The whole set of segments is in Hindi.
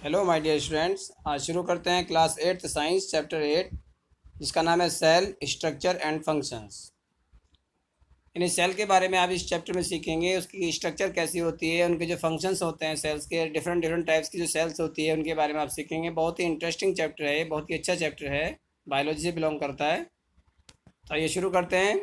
हेलो माय डियर स्टूडेंट्स, आज शुरू करते हैं क्लास 8th साइंस चैप्टर 8, जिसका नाम है सेल स्ट्रक्चर एंड फंक्शंस। यानी सेल के बारे में आप इस चैप्टर में सीखेंगे, उसकी स्ट्रक्चर कैसी होती है, उनके जो फंक्शंस होते हैं, सेल्स के डिफरेंट डिफरेंट टाइप्स की जो सेल्स होती है उनके बारे में आप सीखेंगे। बहुत ही इंटरेस्टिंग चैप्टर है, बहुत ही अच्छा चैप्टर है, बायोलॉजी से बिलोंग करता है। तो ये शुरू करते हैं।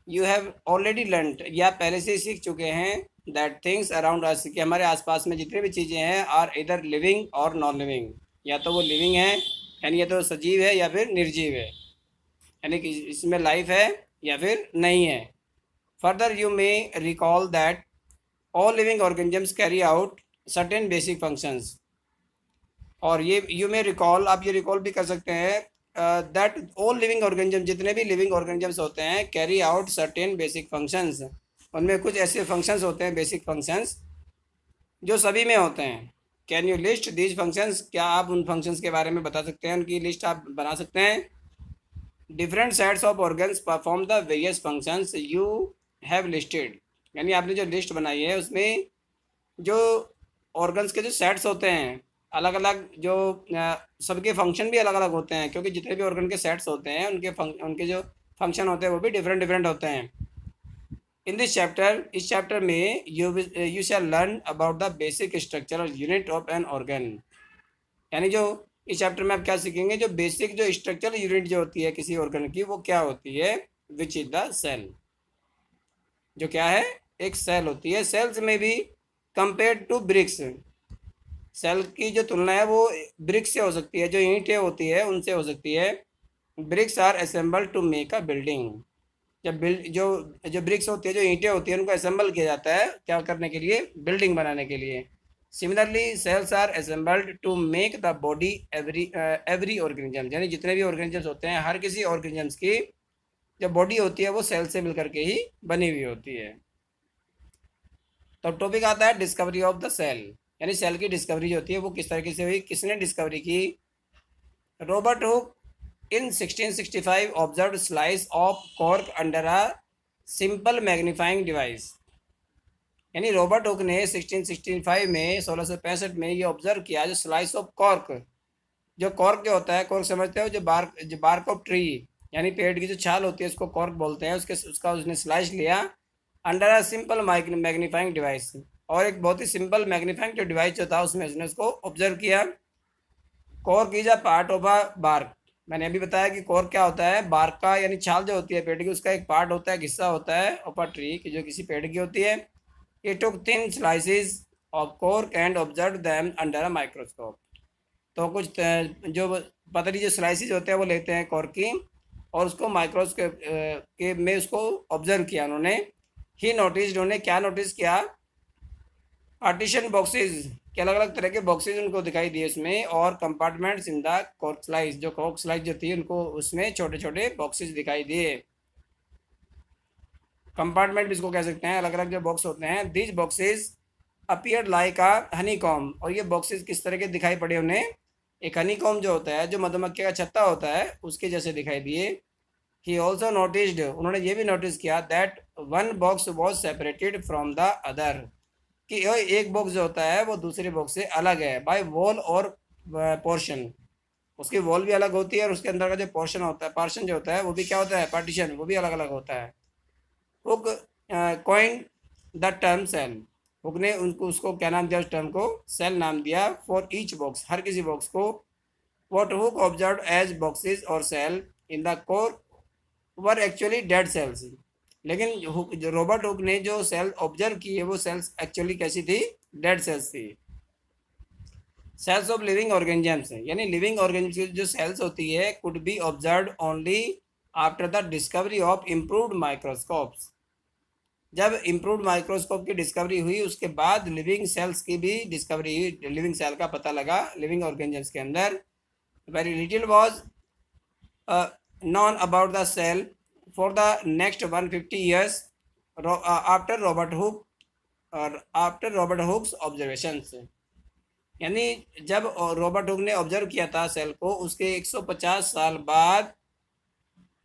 यू हैव ऑलरेडी लर्नड, या पहले से ही सीख चुके हैं, दैट थिंग्स अराउंड अस, कि हमारे आसपास में जितनी भी चीज़ें हैं आर इधर लिविंग और नॉन लिविंग। या तो वो लिविंग है, यानी या तो सजीव है, या फिर निर्जीव है, यानी कि इसमें लाइफ है या फिर नहीं है। Further you may recall that all living organisms carry out certain basic functions. और ये यू में रिकॉल, आप ये रिकॉल भी कर सकते हैं दैट ऑल लिविंग ऑर्गेनिज्म, जितने भी लिविंग ऑर्गेनिजम्स होते हैं, carry out certain basic functions. उनमें कुछ ऐसे फंक्शंस होते हैं, बेसिक फंक्शंस, जो सभी में होते हैं। Can you list these functions, क्या आप उन फंक्शंस के बारे में बता सकते हैं, उनकी लिस्ट आप बना सकते हैं। Different sets of organs perform the various functions you have listed, यानी आपने जो लिस्ट बनाई है उसमें जो ऑर्गन्स के जो सेट्स होते हैं अलग अलग, जो सबके फंक्शन भी अलग अलग होते हैं, क्योंकि जितने भी ऑर्गन के सेट्स होते हैं उनके जो फंक्शन होते हैं वो भी डिफरेंट डिफरेंट होते हैं। इन दिस चैप्टर, इस चैप्टर में you shall learn about the basic structure और यूनिट ऑफ एन ऑर्गन। यानी जो इस चैप्टर में आप क्या सीखेंगे, जो बेसिक जो स्ट्रक्चर यूनिट जो होती है किसी ऑर्गन की, वो क्या होती है, विच इज द सेल। जो क्या है, एक सेल होती है। सेल्स में भी कंपेयर टू ब्रिक्स, सेल की जो तुलना है वो ब्रिक्स से हो सकती है, जो ईंटें होती है उनसे हो सकती है। Bricks are assemble to make a building. जब जो जो ब्रिक्स होती है, जो ईंटें होती है, उनको असेंबल किया जाता है क्या करने के लिए, बिल्डिंग बनाने के लिए। Similarly cells are assembled to make the body every organism, यानी जितने भी ऑर्गेनिजम्स होते हैं, हर किसी ऑर्गेनिजम्स की जो बॉडी होती है वो सेल से मिलकर के ही बनी हुई होती है। तो टॉपिक आता है डिस्कवरी ऑफ द सेल, यानी सेल की डिस्कवरी जो होती है वो किस तरीके से हुई, किसने डिस्कवरी की। Robert Hooke in 1665 observe slice of cork under a simple magnifying device. यानी रॉबर्ट हुक ने 1665 में 1665 में ये ऑब्जर्व किया, जो स्लाइस ऑफ कॉर्क, जो कॉर्क जो होता है, कॉर्क समझते हो, जो बार्क ऑफ ट्री, यानी पेड़ की जो छाल होती है उसको कॉर्क बोलते हैं, उसका उसने स्लाइस लिया under a simple magnifying device, और एक बहुत ही सिंपल मैग्नीफाइंग जो डिवाइस जो था उसमें उसने उसको ऑब्जर्व किया। Cork is a part of a bark, मैंने अभी बताया कि कॉर्क क्या होता है, बार्क का, यानी छाल जो होती है पेड़ की, उसका एक पार्ट होता है, हिस्सा होता है ऑफ अ ट्री की, जो किसी पेड़ की होती है। ये took thin slices of cork and observe them under a microscope. तो कुछ जो पतली जो स्लाइसिस होते हैं वो लेते हैं कॉर्क की, और उसको माइक्रोस्कोप के में उसको ऑब्जर्व किया उन्होंने। ही नोटिस, उन्होंने क्या नोटिस किया, पार्टीशन बॉक्सेस के अलग अलग तरह के बॉक्सेस उनको दिखाई दिए इसमें, और compartments in the cork slice, जो कॉर्क स्लाइस जो थी उनको उसमें छोटे छोटे बॉक्सेस दिखाई दिए। कंपार्टमेंट भी इसको कह सकते हैं, अलग अलग जो बॉक्स होते हैं। This boxes appear like a Honey com, और ये बॉक्सेस किस तरह के दिखाई पड़े उन्हें, एक हनी कॉम जो होता है, जो मधुमक्खी का छत्ता होता है, उसके जैसे दिखाई दिए। ही ऑल्सो नोटिस्ड, उन्होंने ये भी नोटिस किया, that one box was separated from the other, कि एक बॉक्स जो होता है वो दूसरे बॉक्स से अलग है, बाय वॉल और पोर्शन। उसकी वॉल भी अलग होती है, और उसके अंदर का जो पोर्शन होता है, पार्शन जो होता है, वो भी क्या होता है, पार्टीशन, वो भी अलग अलग होता है। Hooke coin the term cell, Hooke ने उनको उसको क्या नाम दिया, उस टर्म को सेल नाम दिया। फॉर ईच बॉक्स, हर किसी बॉक्स को। What Hooke observe as boxes और cell in the cork were actually dead cells, लेकिन जो रॉबर्ट हुक ने जो सेल ऑब्जर्व किए वो सेल्स एक्चुअली कैसी थी, डेड सेल्स थी। सेल्स ऑफ लिविंग ऑर्गेनिजम्स, यानी लिविंग ऑर्गेनिजम्स की जो सेल्स होती है, could be observe only after the discovery of improved microscopes. जब इम्प्रूव्ड माइक्रोस्कोप की डिस्कवरी हुई उसके बाद लिविंग सेल्स की भी डिस्कवरी हुई, लिविंग सेल का पता लगा लिविंग ऑर्गेनिजम्स के अंदर। Very little was known about the cell for the next 150 years after Robert Hooke, और आफ्टर रॉबर्ट हुक्स ऑब्जर्वेशंस, यानी जब रॉबर्ट हुक ने ऑब्जर्व किया था सेल को, उसके 150 साल बाद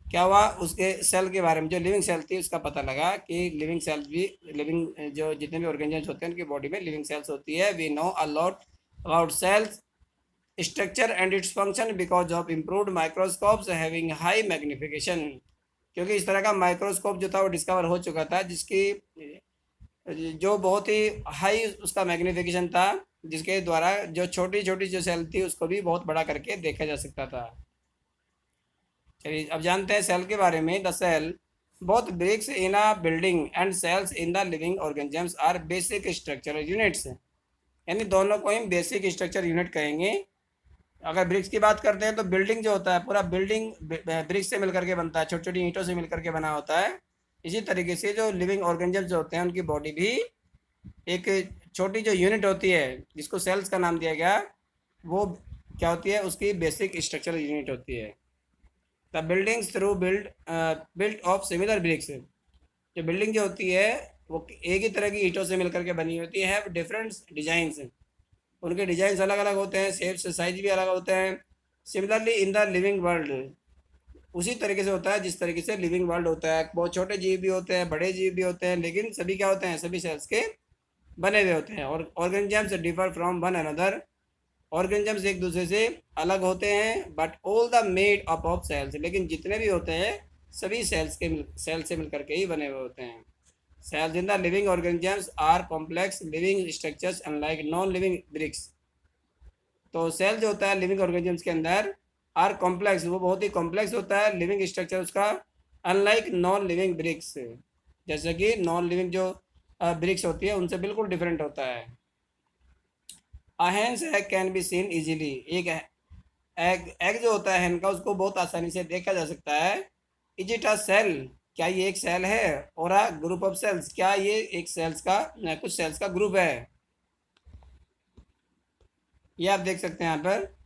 क्या हुआ, उसके सेल के बारे में, जो लिविंग सेल थी उसका पता लगा कि लिविंग सेल्स भी, लिविंग जो जितने भी ऑर्गेनिजम्स होते हैं उनकी बॉडी में लिविंग सेल्स होती है। We know a lot about cells structure and its function because of improved microscopes having high magnification, क्योंकि इस तरह का माइक्रोस्कोप जो था वो डिस्कवर हो चुका था जिसकी जो बहुत ही हाई उसका मैग्निफिकेशन था, जिसके द्वारा जो छोटी छोटी जो सेल थी उसको भी बहुत बड़ा करके देखा जा सकता था। चलिए अब जानते हैं सेल के बारे में। The cell both bricks in a building and cells in the living organisms are basic structural units, यानी दोनों को हम बेसिक स्ट्रक्चर यूनिट कहेंगे। अगर ब्रिक्स की बात करते हैं तो बिल्डिंग जो होता है पूरा बिल्डिंग ब्रिक्स से मिलकर के बनता है, छोटी छोटी ईंटों से मिलकर के बना होता है। इसी तरीके से जो लिविंग ऑर्गेनिजम्स जो होते हैं उनकी बॉडी भी एक छोटी जो यूनिट होती है जिसको सेल्स का नाम दिया गया, वो क्या होती है, उसकी बेसिक स्ट्रक्चरल यूनिट होती है। The buildings through built of similar bricks, जो बिल्डिंग जो होती है वो एक ही तरह की ईंटों से मिलकर के बनी होती है। हैव डिफरेंट डिजाइंस, उनके डिजाइन अलग अलग होते हैं, शेप्स साइज भी अलग होते हैं। Similarly in the living world, उसी तरीके से होता है जिस तरीके से लिविंग वर्ल्ड होता है। बहुत छोटे जीव भी होते हैं, बड़े जीव भी होते हैं, लेकिन सभी क्या होते हैं, सभी सेल्स के बने हुए होते हैं। और organisms differ from one another, organisms एक दूसरे से अलग होते हैं। But all the made up of cells, लेकिन जितने भी होते हैं सभी सेल से मिलकर के ही बने हुए होते हैं। Cells in the living organisms are complex living structures unlike non living bricks. तो सेल जो होता है लिविंग ऑर्गेनिजम्स के अंदर आर कॉम्प्लेक्स, वो बहुत ही कॉम्प्लेक्स होता है लिविंग स्ट्रक्चर उसका, अनलाइक नॉन लिविंग ब्रिक्स, जैसे कि नॉन लिविंग जो ब्रिक्स होती है उनसे बिल्कुल डिफरेंट होता है। A hence egg can be seen easily, एक एग जो होता है हेन का उसको बहुत आसानी से देखा जा सकता है। इज इट अ सेल, क्या ये एक सेल है? और अ ग्रुप ऑफ सेल्स, क्या ये एक सेल्स का कुछ सेल्स का ग्रुप है? ये आप देख सकते हैं यहाँ पर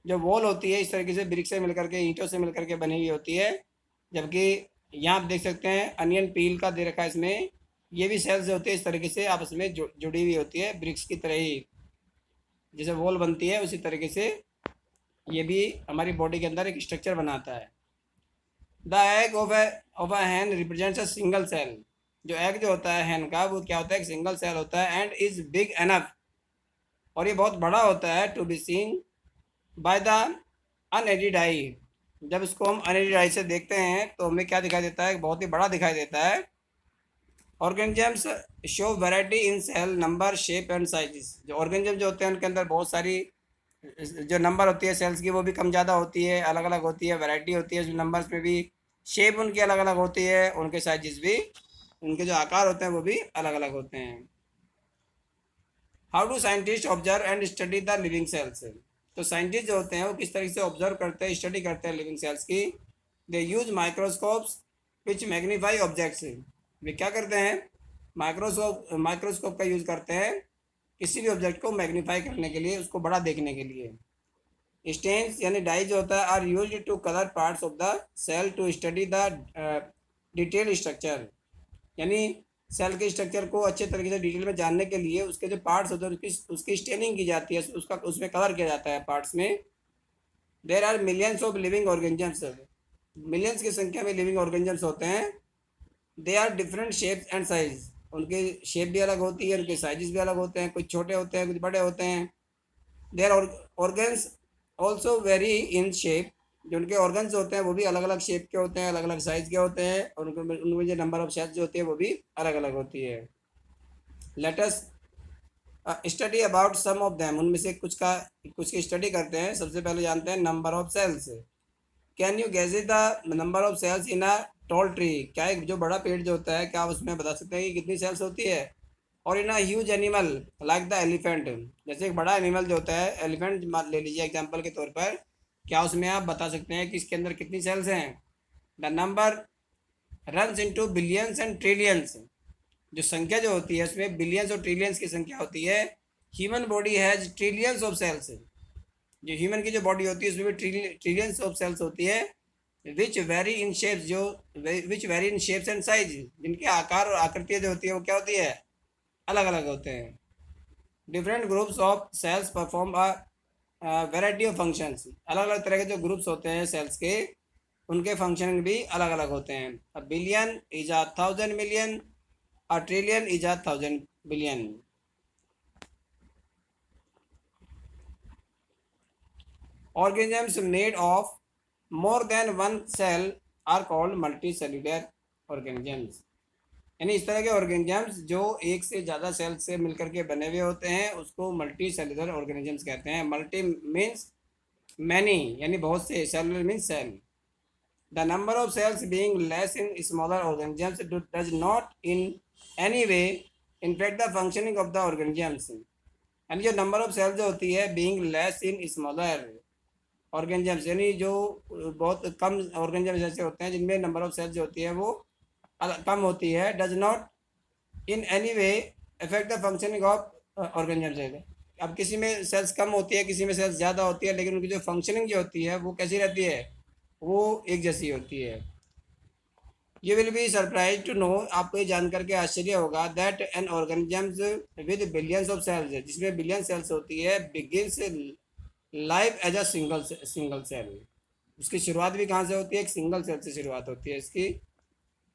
जो वॉल होती है इस तरीके से ब्रिक से मिलकर के ईंटों से मिलकर के बनी हुई होती है, जबकि यहाँ आप देख सकते हैं अनियन पील का दे रखा है इसमें। ये भी सेल्स होती है इस तरीके से आपस में जुड़ी हुई होती है, ब्रिक्स की तरह ही जैसे वॉल बनती है उसी तरीके से ये भी हमारी बॉडी के अंदर एक स्ट्रक्चर बनाता है। The egg of a hen represents a single cell, जो एग जो होता है हैन का वो क्या होता है, एक सिंगल सेल होता है। एंड इज बिग एनफ, और ये बहुत बड़ा होता है, to be seen by the unaided eye. जब इसको हम अनएडिड आई से देखते हैं तो हमें क्या दिखाई देता है, बहुत ही बड़ा दिखाई देता है। Organisms show variety in cell number shape and sizes, जो ऑर्गेनिजम जो होते हैं उनके अंदर बहुत सारी जो नंबर होती है सेल्स की वो भी कम ज़्यादा होती है, अलग अलग होती है, वैरायटी होती है नंबर्स में भी, शेप उनकी अलग अलग होती है, उनके साइजेस भी, उनके जो आकार होते हैं वो भी अलग अलग होते हैं। How do scientist observe and study the living cells, तो साइंटिस्ट जो होते हैं वो किस तरीके से ऑब्जर्व करते हैं, स्टडी करते हैं लिविंग सेल्स की। दे यूज माइक्रोस्कोप्स विच मैग्नीफाई ऑब्जेक्ट्स, वे क्या करते हैं, माइक्रोस्कोप का यूज़ करते हैं किसी भी ऑब्जेक्ट को मैग्नीफाई करने के लिए, उसको बड़ा देखने के लिए। स्टेन्स यानी डाई जो होता है are used to colour parts of the cell to study the detail structure, यानी सेल के स्ट्रक्चर को अच्छे तरीके से डिटेल में जानने के लिए उसके जो पार्ट्स होते हैं उसकी स्टेनिंग की जाती है, उसका उसमें कलर किया जाता है पार्ट्स में। There are millions of living organisms, millions की संख्या में लिविंग ऑर्गेनिजम्स होते हैं। They are different shapes and size, उनके शेप भी अलग होती है, उनके साइजेस भी अलग होते हैं, कुछ छोटे होते हैं कुछ बड़े होते हैं। Their organs also very in shape, जो उनके ऑर्गन्स होते हैं वो भी अलग अलग शेप के होते हैं, अलग अलग साइज के होते हैं, और उनमें जो नंबर ऑफ सेल्स जो होती है वो भी अलग अलग होती है। Let us study about some of them, उनमें से कुछ की स्टडी करते हैं। सबसे पहले जानते हैं number of cells. Can you guess the number of cells in a tall tree, क्या एक जो बड़ा पेड़ जो होता है क्या आप उसमें बता सकते हैं कि कितनी सेल्स होती है? और in a huge animal like the elephant, जैसे एक बड़ा एनिमल जो होता है एलिफेंट ले लीजिए एग्जांपल के तौर पर, क्या उसमें आप बता सकते हैं कि इसके अंदर कितनी सेल्स हैं? The number runs into billions and trillions, जो संख्या जो होती है उसमें बिलियंस और ट्रिलियंस की संख्या होती है। Human body has trillions of cells, जो ह्यूमन की जो बॉडी होती है उसमें भी ट्रिलियंस ऑफ सेल्स होती है। विच वेरी इन शेप्स, जो which very in shapes and size, जिनके आकार और आकृतियाँ जो होती है वो क्या होती है, अलग अलग होते हैं। Different groups of cells perform a variety of functions, अलग अलग तरह के जो ग्रुप्स होते हैं सेल्स के उनके फंक्शन भी अलग अलग होते हैं। A billion is a 1000 million, a trillion is a 1000 billion. Organisms made of more than one cell are called multicellular organisms. यानी इस तरह के ऑर्गेनिजम्स जो एक से ज़्यादा सेल से मिलकर के बने हुए होते हैं उसको मल्टी सेल्यूलर ऑर्गेनिजम्स कहते हैं। मल्टी मीन्स मैनी, यानी बहुत से, cellular means cell. The number of cells being less in smaller organisms does not in any way impact the functioning of the organisms। यानी जो नंबर ऑफ सेल्स जो होती है being less in smaller organisms, यानी जो बहुत कम ऑर्गेनिजम्स ऐसे होते हैं जिनमें नंबर ऑफ सेल्स जो होती है वो कम होती है, does not in any way affect the functioning of organisms. अब किसी में सेल्स कम होती है, किसी में सेल्स ज़्यादा होती है, लेकिन उनकी जो फंक्शनिंग जो होती है वो कैसी रहती है, वो एक जैसी होती है। You will be surprise to know, आपको ये जान करके आश्चर्य होगा, that an organisms with billions of cells, जिसमें बिलियन सेल्स होती है, begins life as a single cell. उसकी शुरुआत भी कहाँ से होती है, एक सिंगल सेल से शुरुआत होती है इसकी।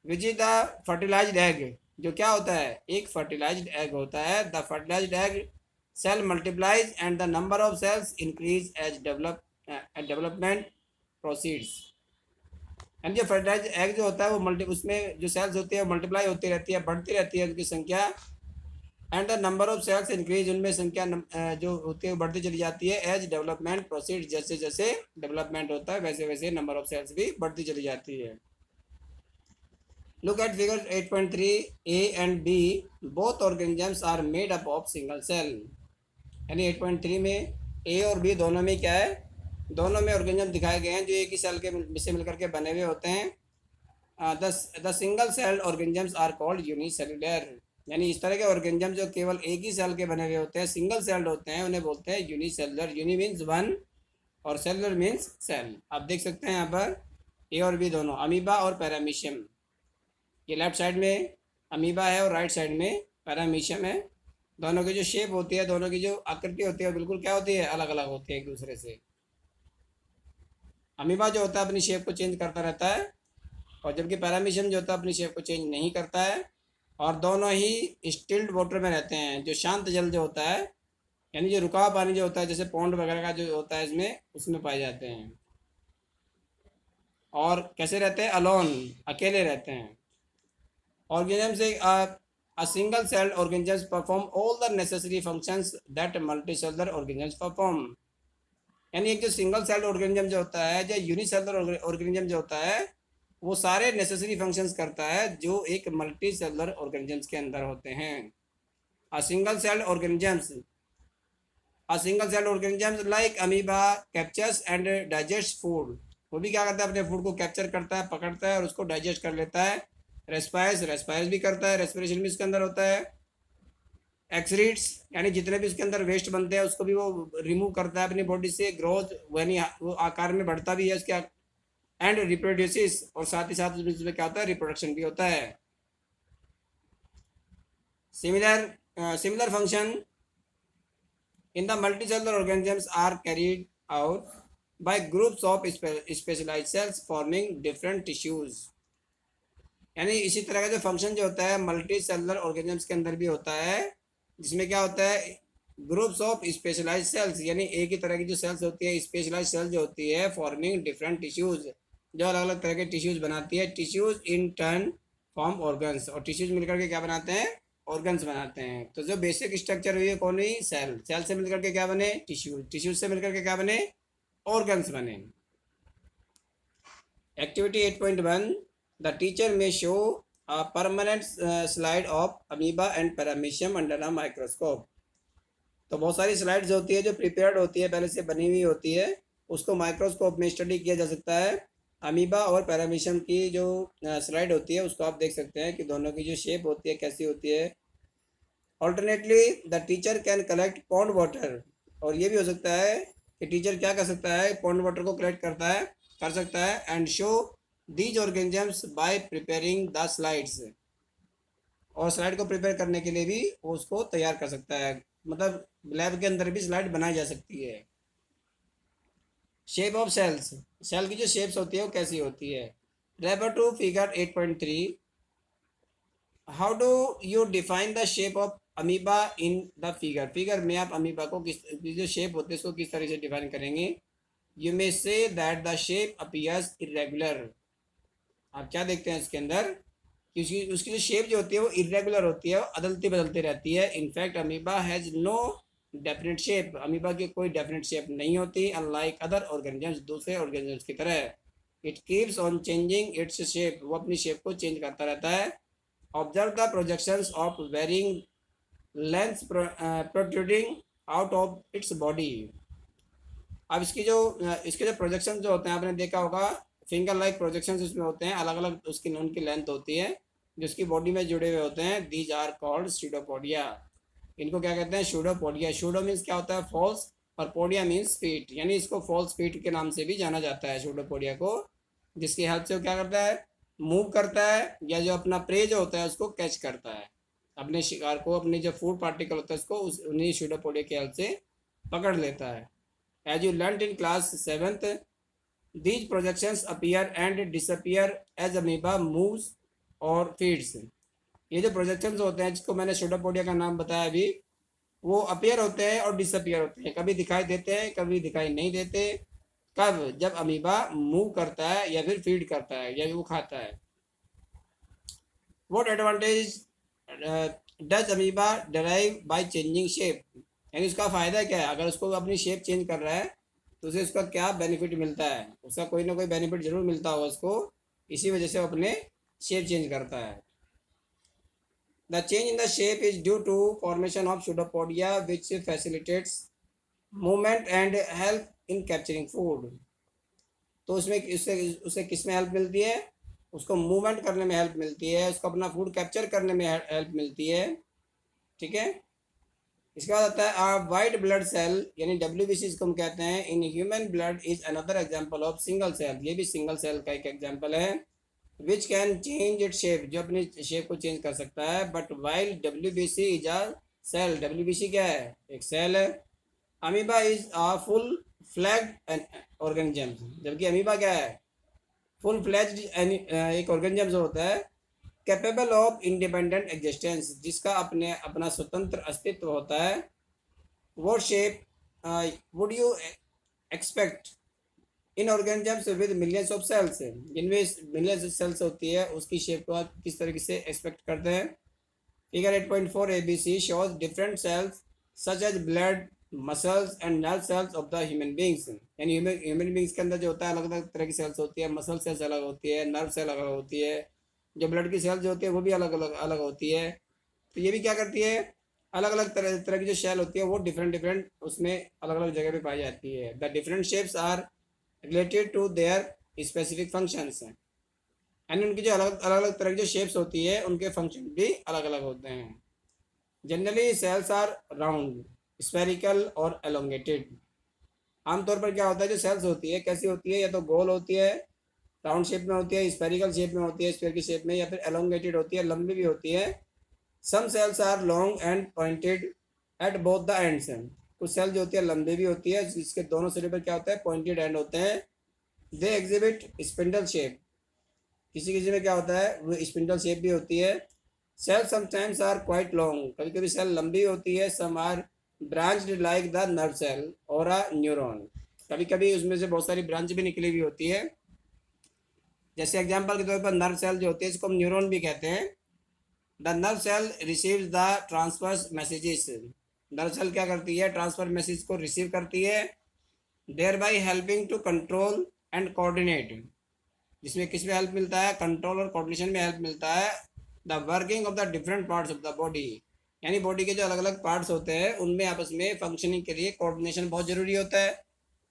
Which is the fertilised egg, जो क्या होता है, एक फर्टिलाइज्ड एग होता है। The fertilised egg cell multiplies and the number of cells increase as development proceeds. And जो फर्टिलाइज एग जो होता है वो उसमें जो सेल्स होती है मल्टीप्लाई होती रहती है, बढ़ती रहती है उनकी संख्या। And the number of cells increase, उनमें संख्या जो होती है बढ़ती चली जाती है। एज डेवलपमेंट प्रोसीड, जैसे जैसे डेवलपमेंट होता है वैसे वैसे नंबर ऑफ सेल्स भी बढ़ती चली जाती है। Look at figure 8.3 a and b, both organisms are made up of single cell. यानी 8.3 में ए और बी दोनों में क्या है, दोनों में ऑर्गेनिज्म दिखाए गए हैं जो एक ही सेल के से मिलकर के बने हुए होते हैं। The single cell organisms are called unicellular. यानी इस तरह के ऑर्गेनिज्म जो केवल एक ही सेल के बने हुए होते हैं, सिंगल सेल्ड होते हैं, उन्हें बोलते हैं यूनिसेल्युलर। यूनि मीन्स वन और सेलुलर मीन्स सेल। आप देख सकते हैं यहाँ पर ए और बी दोनों, अमीबा और पैरामीशियम। ये लेफ्ट साइड में अमीबा है और राइट साइड में पैरामीशियम है। दोनों की जो शेप होती है, दोनों की जो आकृति होती है बिल्कुल क्या होती है, अलग अलग होती है एक दूसरे से। अमीबा जो होता है अपनी शेप को चेंज करता रहता है, और जबकि पैरामीशियम जो होता है अपनी शेप को चेंज नहीं करता है। और दोनों ही स्टिल्ड वाटर में रहते हैं, जो शांत जल जो होता है, यानी जो रुका हुआ पानी जो होता है, जैसे पौंड वगैरह का जो होता है इसमें, उसमें पाए जाते हैं। और कैसे रहते हैं, अलोन, अकेले रहते हैं। Organism a single celled organisms perform all the necessary functions that multicellular organisms perform। यानी एक जो सिंगल सेल्ड ऑर्गेनिज्म जो होता है, जो यूनिसेलुलर ऑर्गेनिज्म जो होता है, वो सारे नेसेसरी फंक्शंस करता है जो एक मल्टी सेलुलर ऑर्गेनिजम्स के अंदर होते हैं। A single celled organisms like amoeba captures and digest food. वो भी क्या करता है, अपने फूड को कैप्चर करता है, पकड़ता है और उसको डाइजेस्ट कर लेता है। रेस्पायर्स भी करता है, रेस्पिरेशन भी इसके अंदर होता है। एक्सरीड्स, यानी जितने भी उसके अंदर वेस्ट बनते हैं उसको भी वो रिमूव करता है अपनी बॉडी से। ग्रोथ, यानी वो आकार में बढ़ता भी है उसके। एंड रिप्रोड्यूसिस, और साथ ही साथ उसमें क्या होता है, रिप्रोडक्शन भी होता है। Similar function in the multicellular organisms are carried out by groups of specialised cells forming different tissues. यानी इसी तरह का जो फंक्शन जो होता है मल्टी सेलुलर ऑर्गेनिजम्स के अंदर भी होता है, जिसमें क्या होता है, ग्रुप्स ऑफ स्पेशलाइज्ड सेल्स, यानी एक ही तरह की जो सेल्स होती है, स्पेशलाइज्ड सेल जो होती है, फॉर्मिंग डिफरेंट टिश्यूज, जो अलग अलग तरह के टिश्यूज बनाती है। Tissues in turn form organs, और टिश्यूज मिलकर के क्या बनाते हैं, ऑर्गन्स बनाते हैं। तो जो बेसिक स्ट्रक्चर हुई है कौन हुई, सेल। सेल से मिलकर के क्या बने, टिश्यूज। टिश्यूज से मिलकर के क्या बने, ऑर्गन्स बने। Activity 8.1, the teacher may show a permanent slide of amoeba and paramecium under a microscope। तो बहुत सारी स्लाइड्स होती है जो प्रिपेयर्ड होती है, पहले से बनी हुई होती है, उसको माइक्रोस्कोप में स्टडी किया जा सकता है। अमीबा और पैरामीशियम की जो स्लाइड होती है उसको आप देख सकते हैं कि दोनों की जो शेप होती है कैसी होती है। Alternately the teacher can collect pond water, और ये भी हो सकता है कि टीचर क्या कर सकता है, पॉन्ड वाटर को कलेक्ट कर सकता है। And show these organisms bye preparing the slides, और स्लाइड को प्रिपेयर करने के लिए भी वो उसको तैयार कर सकता है, मतलब लैब के अंदर भी स्लाइड बनाई जा सकती है। शेप ऑफ सेल्स, सेल की जो शेप्स होती है वो कैसी होती है। Refer to figure 8.3, how do you define the shape of amoeba in the figure. Figure में आप अमीबा को किस जो शेप होती है उसको किस तरह से डिफाइन करेंगे। You may say that the shape appears irregular. आप क्या देखते हैं इसके अंदर कि उसकी उसकी जो शेप जो होती है वो इरेगुलर होती है, अदलती बदलती रहती है। In fact amoeba has no definite shape, amoeba की कोई डेफिनेट शेप नहीं होती, अनलाइक अदर ऑर्गेनिजम्स, दूसरे ऑर्गेनिजम्स की तरह। It keeps on changing its shape, वो अपनी शेप को चेंज करता रहता है। Observe the projections of varying length protruding out of its body. अब इसके जो प्रोजेक्शन जो होते हैं आपने देखा होगा, फिंगर लाइक प्रोजेक्शन इसमें होते हैं, अलग अलग उसकी उनकी लेंथ होती है जो उसकी बॉडी में जुड़े हुए होते हैं। These are called pseudopodia. इनको क्या कहते हैं? स्यूडोपोडिया। स्यूडो मीन्स क्या होता है? फॉल्स, और पोडिया मीन्स फीट, यानी इसको फॉल्स फीट के नाम से भी जाना जाता है स्यूडोपोडिया को, जिसकी हेल्प से वो क्या करता है? मूव करता है, या जो अपना प्रे जो होता है उसको कैच करता है, अपने शिकार को, अपने जो फूड पार्टिकल होता है उसको उन्हीं स्यूडोपोडिया की हेल्प से पकड़ लेता है। As you learnt in class 7th, these projections appear and disappear as amoeba moves or feeds. ये जो प्रोजेक्शंस होते हैं जिसको मैंने स्यूडोपोडिया का नाम बताया अभी, वो अपीयर होते हैं और डिसअपियर होते हैं, कभी दिखाई देते हैं कभी दिखाई नहीं देते। कब? जब अमीबा मूव करता है या फिर फीड करता है या वो खाता है। What advantage does amoeba derive by changing shape? यानी उसका फ़ायदा क्या है? अगर उसको अपनी शेप चेंज कर रहा है तो उसे उसका क्या बेनिफिट मिलता है? उसका कोई ना कोई बेनिफिट जरूर मिलता होगा उसको, इसी वजह से वो अपने शेप चेंज करता है। The change in the shape is due to formation of pseudopodia which facilitates movement and help in capturing food. तो उसमें उससे उसे किस में हेल्प मिलती है? उसको मूवमेंट करने में हेल्प मिलती है, उसको अपना फूड कैप्चर करने में हेल्प मिलती है। ठीक है। इसके बाद आता है वाइट ब्लड सेल, यानी WBC इसको हम कहते हैं। In human blood is another example of single cell, ये भी सिंगल सेल का एक एग्जांपल है। Which can change it shape, जो अपनी शेप को चेंज कर सकता है। But while WBC is a cell, WBC क्या है? एक सेल है। Amoeba is a full flagged organism, जबकि अमीबा क्या है? फुल फ्लैग्ड एक ऑर्गेनिज्म जो होता है, कैपेबल ऑफ इंडिपेंडेंट एग्जिस्टेंस, जिसका अपना स्वतंत्र अस्तित्व होता है। वो shape would you expect in organisms with millions of cells, जिनमें मिलियंस सेल्स होती है, उसकी शेप को आप किस तरीके से एक्सपेक्ट करते हैं? Figure 8.4 ABC shows different cells such as blood, muscles and nerve cells of the human beings. यानी ह्यूमन बींग्स के अंदर जो होता है अलग अलग तरह की सेल्स होती है, मसल सेल्स अलग होती है, नर्व सेल अलग होती है, जो ब्लड की सेल्स जो होती है वो भी अलग होती है। तो ये भी क्या करती है? अलग अलग तरह की जो सेल होती है वो डिफरेंट उसमें अलग अलग जगह पे पाई जाती है। The different shapes are related to their specific functions हैं, यानी उनकी जो अलग अलग तरह की जो शेप्स होती है उनके फंक्शन भी अलग अलग होते हैं। Generally cells are round, spherical और एलोंगेटेड। आमतौर पर क्या होता है, जो सेल्स होती है कैसी होती है? या तो गोल होती है, राउंड शेप में होती है, स्फेरिकल शेप में होती है, स्फीयर की शेप में, या फिर एलोंगेटेड होती है, लंबी भी होती है। Some cells are long and pointed at both the ends. कुछ सेल जो होती है लंबी भी होती है, जिसके दोनों सिरे पर क्या होता है? पॉइंटेड एंड होते हैं। दे एग्जिबिट स्पिंडल शेप, किसी किसी में क्या होता है? वो स्पिंडल शेप भी होती है। Cell sometimes are quite long, कभी कभी सेल लंबी होती है। Some are branched like the nerve cell और अ न्यूरॉन, कभी कभी उसमें से बहुत सारी ब्रांच भी निकली हुई होती है। जैसे एग्जांपल के तौर पर नर्व सेल जो होती है इसको हम न्यूरॉन भी कहते हैं। The nerve cell receives the transfer messages, nerve cell क्या करती है? ट्रांसफर मैसेज को रिसीव करती है। Thereby helping to control and coordinate, जिसमें किस में हेल्प मिलता है? कंट्रोल और कोऑर्डिनेशन में हेल्प मिलता है। The working of the different parts of the body, यानी बॉडी के जो अलग अलग पार्ट्स होते हैं उनमें आपस में फंक्शनिंग के लिए कोऑर्डिनेशन बहुत ज़रूरी होता है,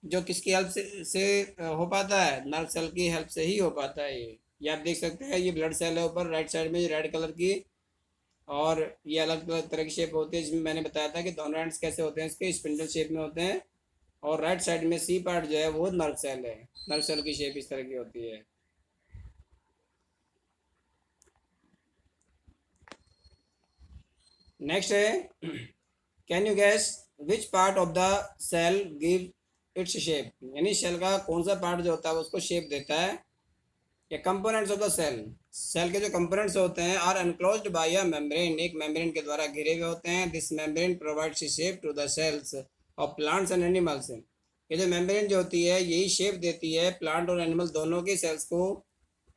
जो किसकी हेल्प से हो पाता है? नर्व सेल की हेल्प से ही हो पाता है। ये आप देख सकते हैं, ये ब्लड सेल है ऊपर राइट साइड में रेड कलर की, और ये अलग अलग तरह की शेप होती है, जिसमें मैंने बताया था कि दोनों एंड्स कैसे होते हैं, इसके स्पिंडल शेप में होते हैं। और राइट साइड में सी पार्ट जो है वो नर्व सेल है, नर्व सेल की शेप इस तरह की होती है। नेक्स्ट है, can you guess which part of the cell give its shape, यानी सेल का कौन सा पार्ट जो होता है उसको शेप देता है? या components of the cell, cell के जो कंपोनेंट्स होते हैं are enclosed by a membrane, एक मेम्ब्रेन के द्वारा घिरे हुए होते हैं। This membrane provides shape to the cells of plants and animals. ये जो मेम्ब्रेन जो होती है यही शेप देती है प्लांट और एनिमल दोनों के सेल्स को।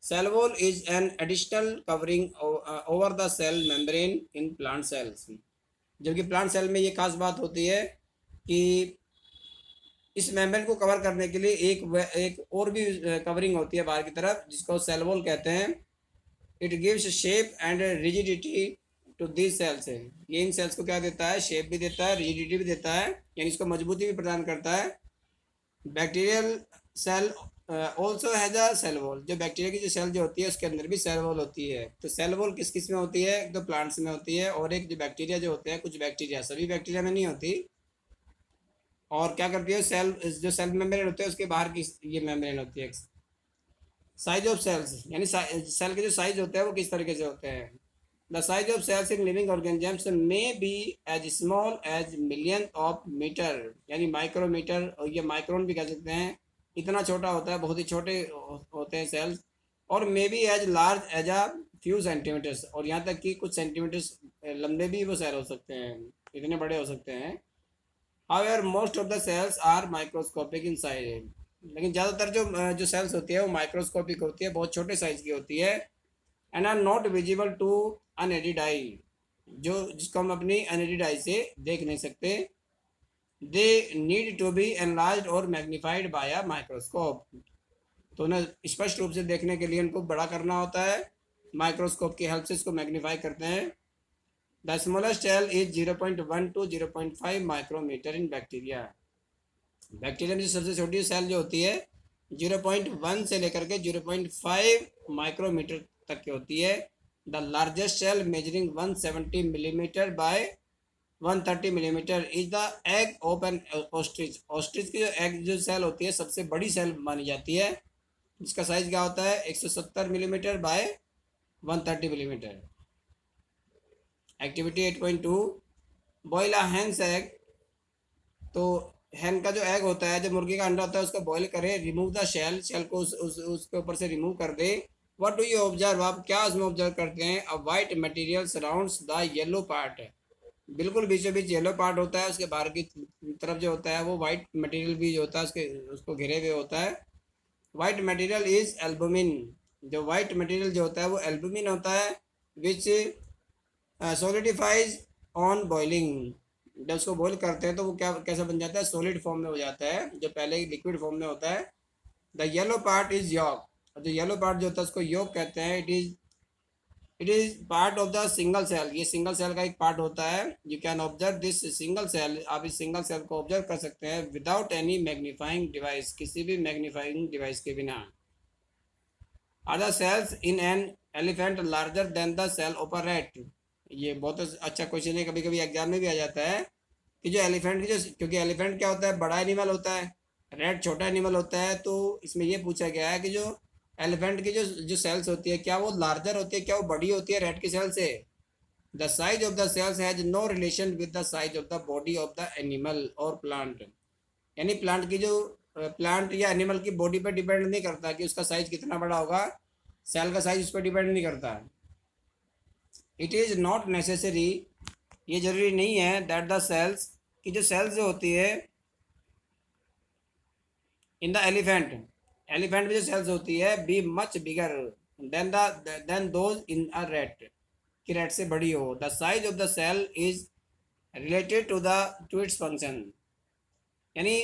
Cell wall is an additional covering over the cell membrane in plant cells. जबकि प्लांट सेल में ये खास बात होती है कि इस मेम्ब्रेन को कवर करने के लिए एक और भी कवरिंग होती है बाहर की तरफ, जिसको सेल वॉल कहते हैं। It gives shape and rigidity to this cells. ये इन सेल्स को क्या देता है, शेप भी देता है, रिजिडिटी भी देता है, यानी इसको मजबूती भी प्रदान करता है। Bacterial cell also has a cell wall. जो बैक्टीरिया की जो सेल जो होती है उसके अंदर भी सेल वॉल होती है। तो सेल वॉल किस किस में होती है, एक तो प्लांट्स में होती है और एक जो बैक्टीरिया जो होते हैं, कुछ बैक्टीरिया, सभी बैक्टीरिया में नहीं होती। और क्या करती है, सेल जो सेल मेम्ब्रेन होते हैं उसके बाहर की ये मेम्ब्रेन होती है। साइज ऑफ सेल्स, यानी सेल के जो साइज होते हैं वो किस तरीके से होते हैं। The size of cells in living organisms may be as small as million of metre, यानी माइक्रोमीटर, और ये माइक्रोन भी कह सकते हैं। इतना छोटा होता है, बहुत ही छोटे होते हैं सेल्स। और may be as large as a few centimetres, और यहाँ तक कि कुछ सेंटीमीटर्स लंबे भी वो सेल हो सकते हैं, इतने बड़े हो सकते हैं। However most of the cells are microscopic in size. लेकिन ज़्यादातर जो सेल्स होती है वो माइक्रोस्कोपिक होती है, बहुत छोटे साइज की होती है। And are not visible to unaided eye, जिसको हम अपनी अनएडेड आई से देख नहीं सकते। They need to be enlarged और मैग्नीफाइड बाय अ माइक्रोस्कोप। तो उन्हें स्पष्ट रूप से देखने के लिए उनको बड़ा करना होता है, माइक्रोस्कोप की हेल्प से इसको मैग्नीफाई करते हैं। The smallest cell is 0.1 to 0.5 micrometre in bacteria. Bacteria में जो सबसे छोटी सेल जो होती है 0.1 से लेकर के 0.5 माइक्रोमीटर तक की होती है। The largest cell measuring 170 millimetre by 130 millimetre is the egg of an ostrich. Ostrich की जो एग जो सेल होती है सबसे बड़ी सेल मानी जाती है, जिसका साइज क्या होता है 170 millimetre by 130 millimetre. Activity 8.2 boil a hen's egg. तो हैन का जो एग होता है, जो मुर्गी का अंडा होता है, उसको बॉईल करें। रिमूव द शेल, शेल को उसके ऊपर से रिमूव कर दे। व्हाट डू यू ऑब्जर्व, आप क्या उसमें ऑब्जर्व करते हैं। अ white material surrounds the yellow part. बिल्कुल बीचों बीच येलो पार्ट होता है, उसके बाहर की तरफ जो होता है वो वाइट मटेरियल भी जो होता है उसको घेरे हुए होता है। White material is albumin. जो वाइट मटेरियल जो होता है वो एल्बुमिन होता है, विच सॉलिडिफाइज ऑन बॉइलिंग। जब उसको बॉईल करते हैं तो वो क्या कैसा बन जाता है, सॉलिड फॉर्म में हो जाता है, जो पहले लिक्विड फॉर्म में होता है। The yellow part is yolk. और जो येलो पार्ट जो होता है उसको यॉक कहते हैं। It is part of the single cell. ये सिंगल सेल का एक पार्ट होता है। You can observe this single cell. आप इस सिंगल सेल को ऑब्जर्व कर सकते हैं विदाउट एनी मैग्नीफाइंग डिवाइस, किसी भी मैग्नीफाइंग डिवाइस के बिना। Are the cells in an elephant larger than the cell of a rat. ये बहुत अच्छा क्वेश्चन है, कभी कभी एग्जाम में भी आ जाता है कि जो एलिफेंट की जो, क्योंकि एलिफेंट क्या होता है, बड़ा एनिमल होता है, रैट छोटा एनिमल होता है। तो इसमें ये पूछा गया है कि जो एलिफेंट की जो सेल्स होती है क्या वो लार्जर होती है, क्या वो बड़ी होती है रैट की सेल से। The size of the cells has no relation with the size of the body of the animal और प्लांट। यानी प्लांट की जो प्लांट या एनिमल की बॉडी पर डिपेंड नहीं करता कि उसका साइज कितना बड़ा होगा, सेल का साइज उस पर डिपेंड नहीं करता। इट इज़ नॉट नेसेसरी, ये जरूरी नहीं है, दैट द सेल्स की जो सेल्स जो होती है इन द एलिफेंट, एलिफेंट में जो सेल्स होती है be much bigger than those in a rat, कि रैट से बड़ी हो। The size of the cell is related to its function. यानी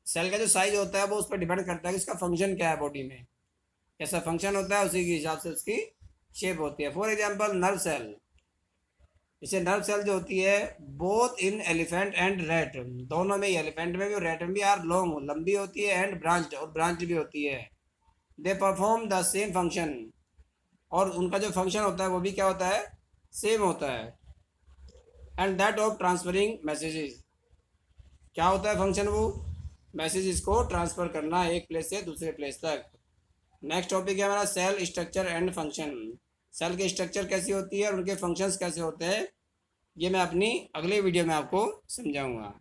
सेल का जो साइज होता है वो उस पर डिपेंड करता है कि उसका फंक्शन क्या है, बॉडी में कैसा फंक्शन होता है, उसी के हिसाब से उसकी शेप होती है। फॉर एग्जाम्पल नर्व सेल, जैसे नर्व सेल जो होती है both in elephant and rat, दोनों में, एलिफेंट में भी और रैट में भी, आर लॉन्ग, लंबी होती है, एंड ब्रांच, और ब्रांच भी होती है। They perform the same function, और उनका जो फंक्शन होता है वो भी क्या होता है, सेम होता है। And that of transferring messages, क्या होता है फंक्शन, वो मैसेजेस को ट्रांसफ़र करना एक प्लेस से दूसरे प्लेस तक। नेक्स्ट टॉपिक है हमारा cell structure and function. Cell के स्ट्रक्चर कैसी होती है और उनके फंक्शंस कैसे होते हैं, ये मैं अपनी अगले वीडियो में आपको समझाऊंगा।